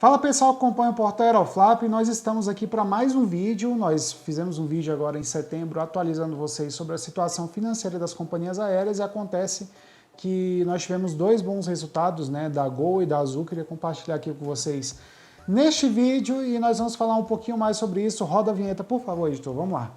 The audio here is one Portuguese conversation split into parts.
Fala pessoal que acompanha o Portal Aeroflap, nós estamos aqui para mais um vídeo. Nós fizemos um vídeo agora em setembro atualizando vocês sobre a situação financeira das companhias aéreas e acontece que nós tivemos dois bons resultados, né, da Gol e da Azul. Queria compartilhar aqui com vocês neste vídeo e nós vamos falar um pouquinho mais sobre isso. Roda a vinheta, por favor, editor, vamos lá.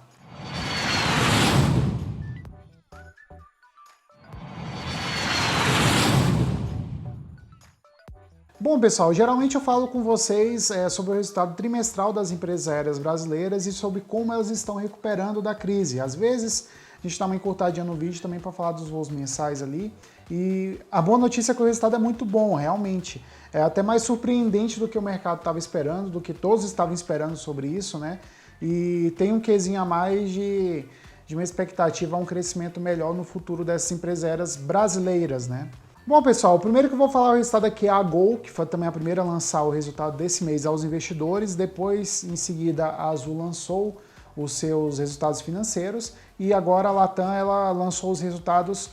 Bom, pessoal, geralmente eu falo com vocês sobre o resultado trimestral das empresas aéreas brasileiras e sobre como elas estão recuperando da crise. Às vezes, a gente dá uma encurtadinha no vídeo também para falar dos voos mensais ali. E a boa notícia é que o resultado é muito bom, realmente. É até mais surpreendente do que o mercado estava esperando, do que todos estavam esperando sobre isso, né? E tem um quesinho a mais de uma expectativa a um crescimento melhor no futuro dessas empresas aéreas brasileiras, né? Bom, pessoal, o primeiro que eu vou falar o resultado aqui é a Gol, que foi também a primeira a lançar o resultado desse mês aos investidores. Depois, em seguida, a Azul lançou os seus resultados financeiros e agora a Latam ela lançou os resultados,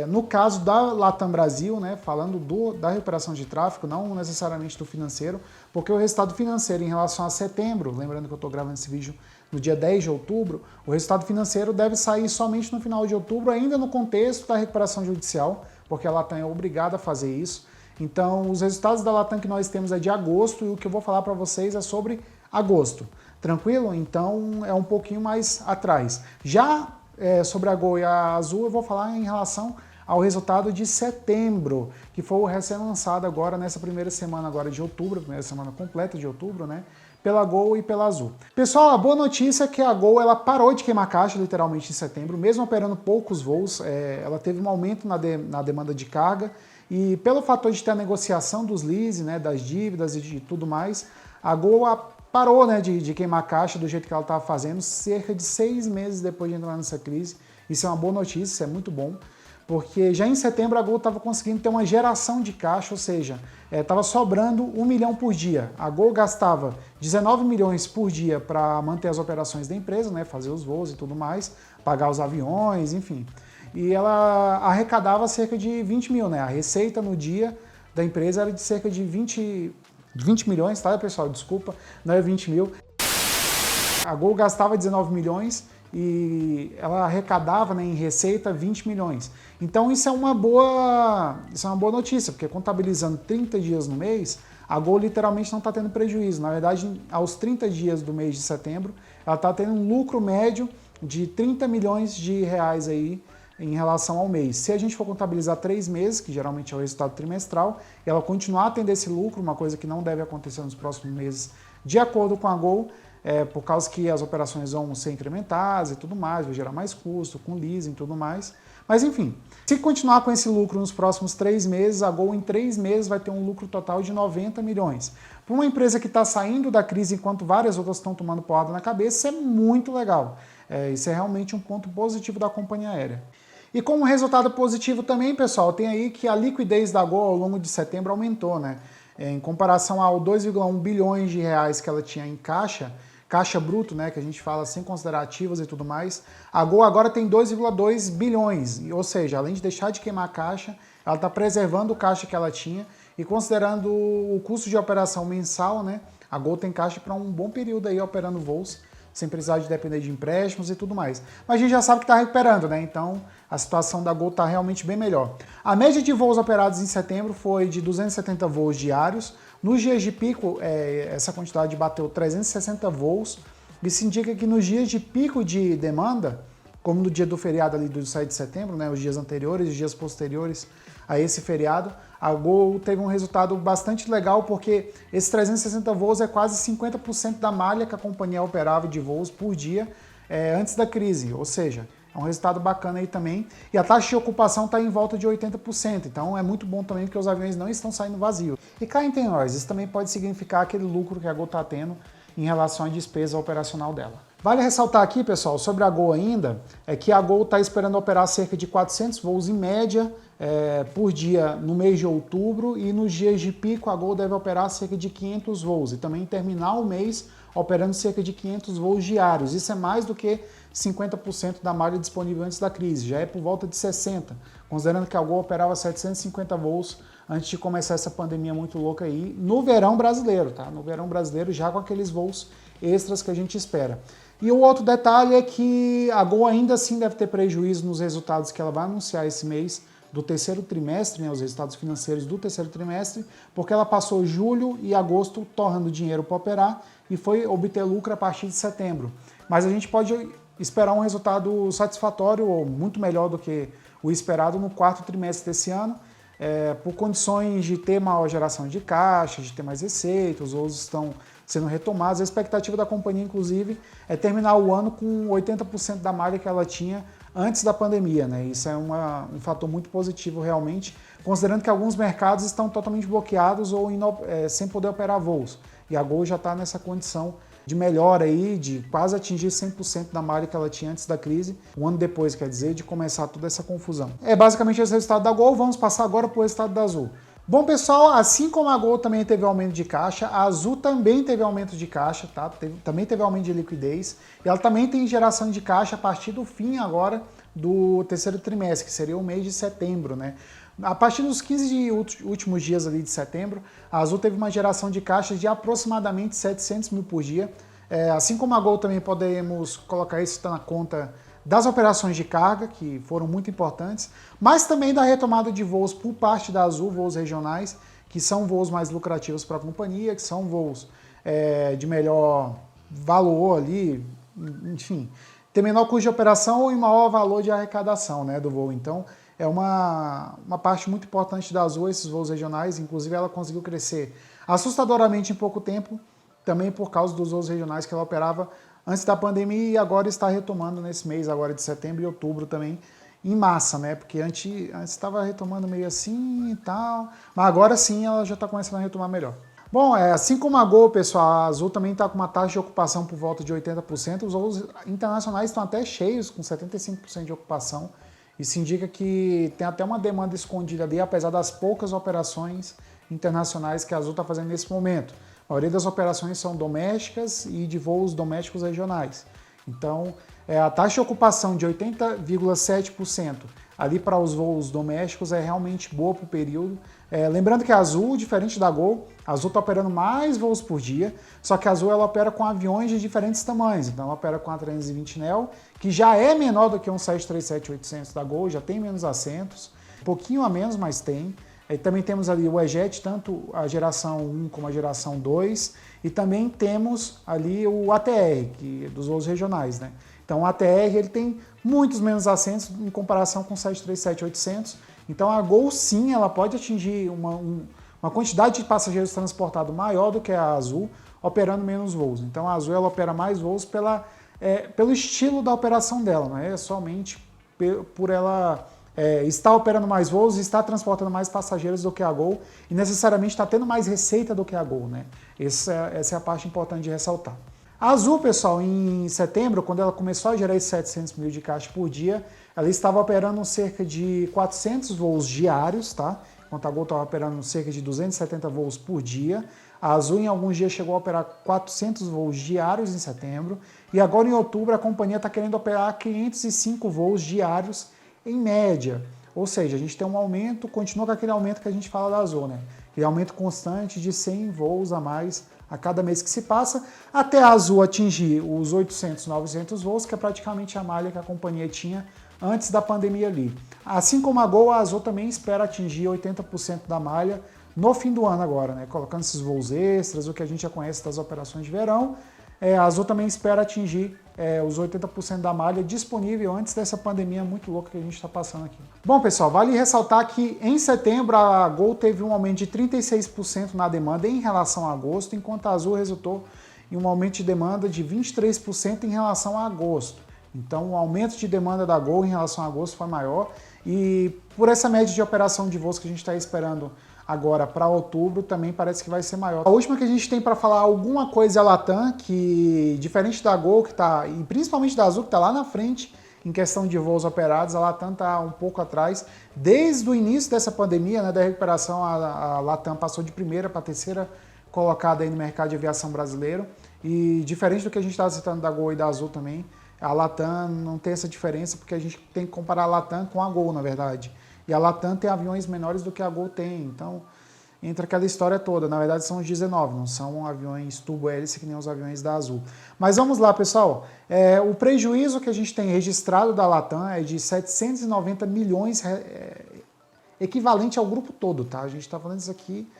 no caso da Latam Brasil, né, falando da recuperação de tráfego, não necessariamente do financeiro, porque o resultado financeiro em relação a setembro, lembrando que eu estou gravando esse vídeo no dia 10 de outubro, o resultado financeiro deve sair somente no final de outubro, ainda no contexto da recuperação judicial, porque a Latam é obrigada a fazer isso. Então, os resultados da Latam que nós temos é de agosto e o que eu vou falar para vocês é sobre agosto. Tranquilo? Então, é um pouquinho mais atrás. Já sobre a Gol e a Azul, eu vou falar em relação ao resultado de setembro, que foi o recém-lançado agora nessa primeira semana agora de outubro, primeira semana completa de outubro, né? Pela Gol e pela Azul. Pessoal, a boa notícia é que a Gol ela parou de queimar caixa literalmente em setembro, mesmo operando poucos voos, ela teve um aumento na demanda de carga e pelo fator de ter a negociação dos lease, né, das dívidas e de tudo mais, a Gol parou, né, de queimar caixa do jeito que ela estava fazendo cerca de 6 meses depois de entrar nessa crise. Isso é uma boa notícia, isso é muito bom. Porque já em setembro a Gol estava conseguindo ter uma geração de caixa, ou seja, estava sobrando 1 milhão por dia. A Gol gastava 19 milhões por dia para manter as operações da empresa, né, fazer os voos e tudo mais, pagar os aviões, enfim. E ela arrecadava cerca de 20 mil, né? A receita no dia da empresa era de cerca de 20 milhões, tá, pessoal? Desculpa, não é 20 mil. A Gol gastava 19 milhões e ela arrecadava, né, em receita 20 milhões. Então isso é uma boa notícia, porque contabilizando 30 dias no mês, a Gol literalmente não está tendo prejuízo. Na verdade, aos 30 dias do mês de setembro, ela está tendo um lucro médio de 30 milhões de reais aí em relação ao mês. Se a gente for contabilizar 3 meses, que geralmente é o resultado trimestral, e ela continuar tendo esse lucro, uma coisa que não deve acontecer nos próximos meses, de acordo com a Gol, por causa que as operações vão ser incrementadas e tudo mais, vai gerar mais custo, com leasing e tudo mais. Mas enfim, se continuar com esse lucro nos próximos 3 meses, a Gol em 3 meses vai ter um lucro total de 90 milhões. Para uma empresa que está saindo da crise enquanto várias outras estão tomando porrada na cabeça, isso é muito legal. Isso é realmente um ponto positivo da companhia aérea. E como resultado positivo também, pessoal, tem aí que a liquidez da Gol ao longo de setembro aumentou, né? Em comparação ao 2,1 bilhões de reais que ela tinha em caixa bruto, né, que a gente fala sem considerar ativos e tudo mais, a Gol agora tem 2,2 bilhões, ou seja, além de deixar de queimar a caixa, ela está preservando o caixa que ela tinha e considerando o custo de operação mensal, né, a Gol tem caixa para um bom período aí operando voos, sem precisar de depender de empréstimos e tudo mais. Mas a gente já sabe que está recuperando, né? Então a situação da Gol está realmente bem melhor. A média de voos operados em setembro foi de 270 voos diários. Nos dias de pico, essa quantidade bateu 360 voos. Isso indica que nos dias de pico de demanda, como no dia do feriado ali do 7 de setembro, né, os dias anteriores, os dias posteriores a esse feriado, a Gol teve um resultado bastante legal, porque esses 360 voos é quase 50% da malha que a companhia operava de voos por dia antes da crise, ou seja, é um resultado bacana aí também. E a taxa de ocupação está em volta de 80%, então é muito bom também porque os aviões não estão saindo vazios. E cá entre nós, isso também pode significar aquele lucro que a Gol está tendo em relação à despesa operacional dela. Vale ressaltar aqui, pessoal, sobre a Gol ainda, é que a Gol está esperando operar cerca de 400 voos em média por dia no mês de outubro, e nos dias de pico a Gol deve operar cerca de 500 voos e também terminar o mês operando cerca de 500 voos diários. Isso é mais do que 50% da malha disponível antes da crise, já é por volta de 60%, considerando que a Gol operava 750 voos antes de começar essa pandemia muito louca aí, no verão brasileiro, tá? No verão brasileiro, já com aqueles voos extras que a gente espera. E o outro detalhe é que a Gol ainda assim deve ter prejuízo nos resultados que ela vai anunciar esse mês, do terceiro trimestre, né, os resultados financeiros do terceiro trimestre, porque ela passou julho e agosto torrando dinheiro para operar e foi obter lucro a partir de setembro. Mas a gente pode esperar um resultado satisfatório ou muito melhor do que o esperado no quarto trimestre desse ano, por condições de ter maior geração de caixa, de ter mais receitas, os voos estão sendo retomados. A expectativa da companhia, inclusive, é terminar o ano com 80% da malha que ela tinha antes da pandemia, né? Isso é um fator muito positivo realmente, considerando que alguns mercados estão totalmente bloqueados ou sem poder operar voos. E a Gol já está nessa condição de melhora aí, de quase atingir 100% da malha que ela tinha antes da crise, um ano depois, quer dizer, de começar toda essa confusão. É basicamente esse resultado da Gol. Vamos passar agora para o resultado da Azul. Bom, pessoal, assim como a Gol também teve aumento de caixa, a Azul também teve aumento de caixa, tá? Também teve aumento de liquidez, e ela também tem geração de caixa a partir do fim agora do terceiro trimestre, que seria o mês de setembro, né? A partir dos 15 últimos dias ali de setembro, a Azul teve uma geração de caixa de aproximadamente 700 mil por dia. Assim como a Gol, também podemos colocar isso na conta das operações de carga, que foram muito importantes, mas também da retomada de voos por parte da Azul, voos regionais, que são voos mais lucrativos para a companhia, que são voos de melhor valor ali, enfim, tem menor custo de operação e maior valor de arrecadação, né, do voo. Então, é uma parte muito importante da Azul, esses voos regionais. Inclusive, ela conseguiu crescer assustadoramente em pouco tempo, também por causa dos voos regionais que ela operava antes da pandemia e agora está retomando nesse mês agora de setembro e outubro também, em massa, né? Porque antes estava retomando meio assim e tal, mas agora sim ela já está começando a retomar melhor. Bom, assim como a Gol, pessoal, a Azul também está com uma taxa de ocupação por volta de 80%, os voos internacionais estão até cheios, com 75% de ocupação. Isso indica que tem até uma demanda escondida ali, apesar das poucas operações internacionais que a Azul está fazendo nesse momento. A maioria das operações são domésticas e de voos domésticos regionais. Então, a taxa de ocupação de 80,7% ali para os voos domésticos é realmente boa para o período. Lembrando que a Azul, diferente da Gol, a Azul está operando mais voos por dia, só que a Azul ela opera com aviões de diferentes tamanhos. Então ela opera com a 320 Neo, que já é menor do que um 737-800 da Gol, já tem menos assentos, um pouquinho a menos, mas tem. E também temos ali o E-Jet, tanto a geração 1 como a geração 2, e também temos ali o ATR, que é dos voos regionais, né? Então o ATR ele tem muitos menos assentos em comparação com o 737-800. Então a Gol sim, ela pode atingir uma quantidade de passageiros transportados maior do que a Azul, operando menos voos. Então a Azul ela opera mais voos pelo estilo da operação dela, não é somente por ela estar operando mais voos e estar transportando mais passageiros do que a Gol e necessariamente está tendo mais receita do que a Gol, né? Essa é a parte importante de ressaltar. A Azul, pessoal, em setembro, quando ela começou a gerar esses 700 mil de caixa por dia, ela estava operando cerca de 400 voos diários, tá? Enquanto a Gol estava operando cerca de 270 voos por dia. A Azul em alguns dias chegou a operar 400 voos diários em setembro. E agora em outubro a companhia está querendo operar 505 voos diários em média. Ou seja, a gente tem um aumento, continua com aquele aumento que a gente fala da Azul, né? Aquele aumento constante de 100 voos a mais a cada mês que se passa, até a Azul atingir os 800, 900 voos, que é praticamente a malha que a companhia tinha antes da pandemia ali. Assim como a Gol, a Azul também espera atingir 80% da malha no fim do ano agora, né? Colocando esses voos extras, o que a gente já conhece das operações de verão. A Azul também espera atingir os 80% da malha disponível antes dessa pandemia muito louca que a gente está passando aqui. Bom, pessoal, vale ressaltar que em setembro a Gol teve um aumento de 36% na demanda em relação a agosto, enquanto a Azul resultou em um aumento de demanda de 23% em relação a agosto. Então, o aumento de demanda da Gol em relação a agosto foi maior e por essa média de operação de voos que a gente está esperando agora para outubro também parece que vai ser maior. A última que a gente tem para falar alguma coisa é a Latam, que diferente da Gol, que tá, e principalmente da Azul, que está lá na frente em questão de voos operados, a Latam está um pouco atrás. Desde o início dessa pandemia, né, da recuperação, a Latam passou de primeira para terceira colocada aí no mercado de aviação brasileiro. E diferente do que a gente está citando da Gol e da Azul também, a Latam não tem essa diferença porque a gente tem que comparar a Latam com a Gol, na verdade. e a Latam tem aviões menores do que a Gol tem, então entra aquela história toda. Na verdade são os 19, não são aviões turbo-hélice que nem os aviões da Azul. Mas vamos lá, pessoal. O prejuízo que a gente tem registrado da Latam é de 790 milhões, equivalente ao grupo todo, tá? A gente está falando isso aqui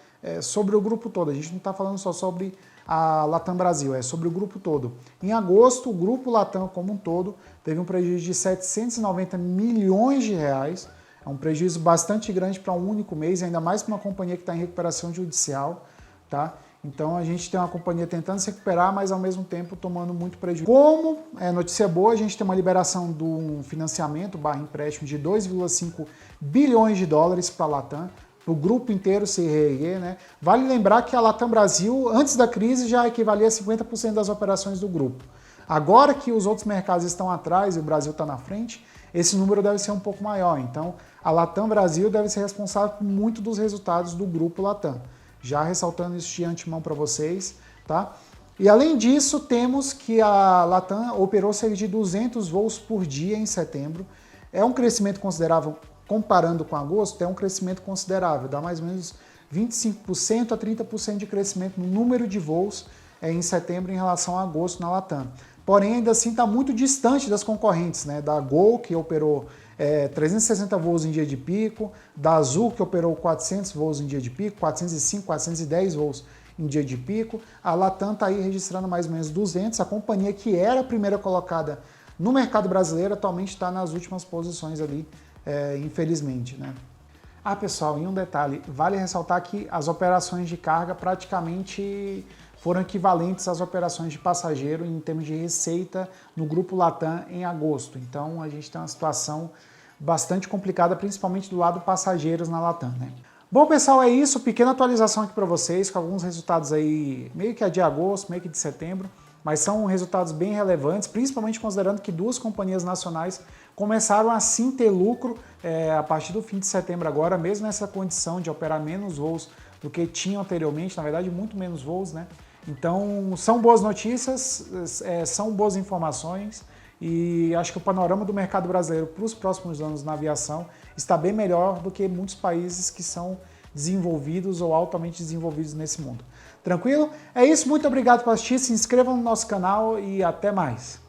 sobre o grupo todo, a gente não está falando só sobre a Latam Brasil, é sobre o grupo todo. Em agosto, o grupo Latam como um todo teve um prejuízo de 790 milhões de reais, é um prejuízo bastante grande para um único mês, ainda mais para uma companhia que está em recuperação judicial, tá? Então a gente tem uma companhia tentando se recuperar, mas ao mesmo tempo tomando muito prejuízo. Como notícia boa, a gente tem uma liberação de um financiamento /empréstimo de 2,5 bilhões de dólares para a Latam, para o grupo inteiro se reerguer, né? Vale lembrar que a Latam Brasil, antes da crise, já equivalia a 50% das operações do grupo. Agora que os outros mercados estão atrás e o Brasil está na frente, esse número deve ser um pouco maior. Então, a Latam Brasil deve ser responsável por muito dos resultados do grupo Latam. Já ressaltando isso de antemão para vocês, tá? E além disso, temos que a Latam operou cerca de 200 voos por dia em setembro. É um crescimento considerável, comparando com agosto, é um crescimento considerável, dá mais ou menos 25% a 30% de crescimento no número de voos em setembro em relação a agosto na Latam. Porém, ainda assim está muito distante das concorrentes, né? Da Gol, que operou 360 voos em dia de pico, da Azul, que operou 400 voos em dia de pico, 405, 410 voos em dia de pico. A Latam está aí registrando mais ou menos 200, a companhia que era a primeira colocada no mercado brasileiro atualmente está nas últimas posições ali, infelizmente, né? Ah, pessoal, e um detalhe, vale ressaltar que as operações de carga praticamente foram equivalentes às operações de passageiro em termos de receita no grupo Latam em agosto. Então a gente tem uma situação bastante complicada, principalmente do lado passageiros na Latam, né? Bom, pessoal, é isso. Pequena atualização aqui para vocês, com alguns resultados aí, meio que de agosto, meio que de setembro, mas são resultados bem relevantes, principalmente considerando que duas companhias nacionais começaram a sim ter lucro a partir do fim de setembro agora, mesmo nessa condição de operar menos voos do que tinham anteriormente, na verdade muito menos voos, né? Então são boas notícias, são boas informações e acho que o panorama do mercado brasileiro para os próximos anos na aviação está bem melhor do que muitos países que são desenvolvidos ou altamente desenvolvidos nesse mundo. Tranquilo? É isso, muito obrigado por assistir, se inscrevam no nosso canal e até mais.